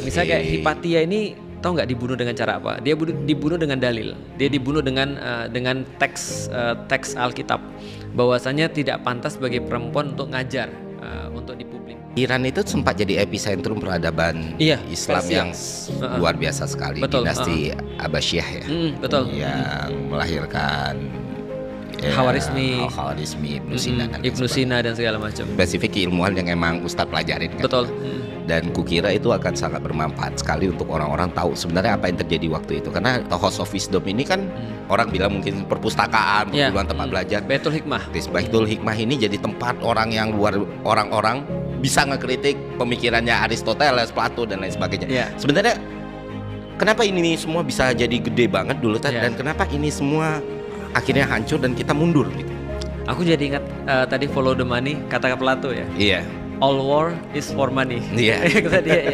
Misalnya kayak Hipatia ini tahu nggak dibunuh dengan cara apa? Dia dibunuh dengan dalil. Dia dibunuh dengan teks Alkitab bahwasanya tidak pantas bagi perempuan untuk ngajar untuk di publik. Iran itu sempat jadi epicentrum peradaban Islam Persia. yang luar biasa sekali. Betul, Dinasti Abbasiyah ya. Betul. Yang melahirkan Khawarizmi, Ibnu Sina dan Ibnu Sina dan segala macam. spesifik ilmuwan yang emang Ustadz pelajarin kan. Betul. Dan kukira itu akan sangat bermanfaat sekali untuk orang-orang tahu sebenarnya apa yang terjadi waktu itu. Karena House of Wisdom ini kan orang bilang mungkin perpustakaan, perguruan tempat belajar. Baitul Hikmah. Baitul Hikmah ini jadi tempat orang-orang bisa ngekritik pemikirannya Aristoteles, Plato dan lain sebagainya. Sebenarnya kenapa ini semua bisa jadi gede banget dulu dan kenapa ini semua akhirnya hancur dan kita mundur gitu. Aku jadi ingat tadi follow the money, kata Plato ya. Iya. All war is for money. Iya.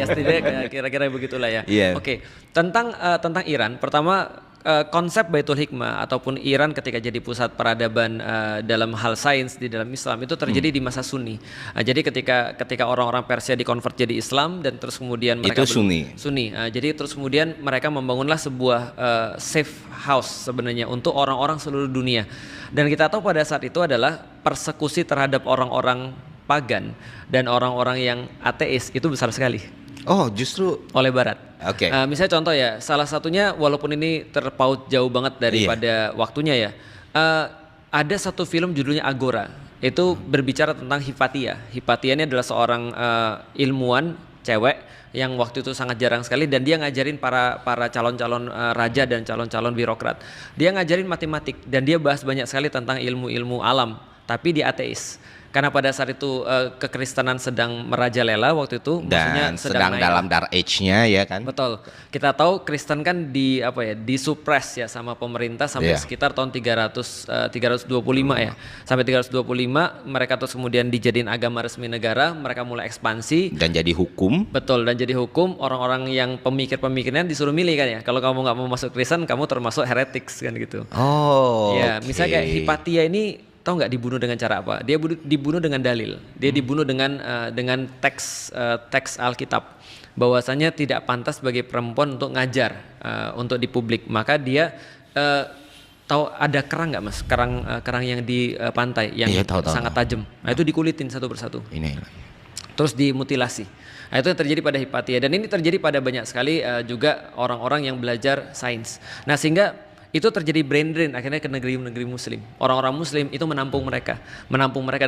Setidaknya kira-kira begitulah ya. Oke. Tentang Iran, pertama konsep Baitul Hikmah ataupun Iran ketika jadi pusat peradaban dalam hal sains di dalam Islam itu terjadi di masa Sunni. Jadi ketika orang-orang Persia dikonvert jadi Islam dan terus kemudian mereka itu Sunni. Jadi terus kemudian mereka membangunlah sebuah safe house sebenarnya untuk orang-orang seluruh dunia. Dan kita tahu pada saat itu adalah persekusi terhadap orang-orang pagan dan orang-orang yang ateis itu besar sekali. Oh, justru oleh Barat. Oke. Misalnya contoh ya, salah satunya walaupun ini terpaut jauh banget daripada waktunya ya. Ada satu film judulnya Agora. Itu berbicara tentang Hipatia. Hipatia ini adalah seorang ilmuwan cewek yang waktu itu sangat jarang sekali dan dia ngajarin para calon-calon raja dan calon-calon birokrat. Dia ngajarin matematik dan dia bahas banyak sekali tentang ilmu-ilmu alam, tapi dia ateis. Karena pada saat itu kekristenan sedang merajalela waktu itu, dan sedang dalam dark age-nya ya kan. Betul. Kita tahu Kristen kan disupres ya sama pemerintah sampai sekitar tahun 325 ya. Sampai 325 mereka terus kemudian dijadiin agama resmi negara, mereka mulai ekspansi dan jadi hukum. Betul, dan jadi hukum. Orang-orang yang pemikir-pemikirnya disuruh milih kan ya. Kalau kamu nggak mau masuk Kristen, kamu termasuk heretics kan gitu. Oh. Ya, misalnya kayak Hipatia ini tahu nggak dibunuh dengan cara apa? Dia dibunuh dengan dalil. Dia dibunuh dengan teks Alkitab bahwasanya tidak pantas bagi perempuan untuk ngajar untuk di publik. Maka dia tahu ada kerang nggak mas? Kerang yang di pantai yang sangat tajam. Nah itu dikulitin satu persatu. Terus dimutilasi. Nah, itu yang terjadi pada Hipatia dan ini terjadi pada banyak sekali juga orang-orang yang belajar sains. Nah sehingga itu terjadi brain drain akhirnya ke negeri-negeri muslim. Orang-orang muslim itu menampung mereka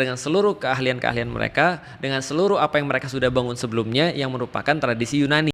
dengan seluruh keahlian-keahlian mereka, dengan seluruh apa yang mereka sudah bangun sebelumnya yang merupakan tradisi Yunani.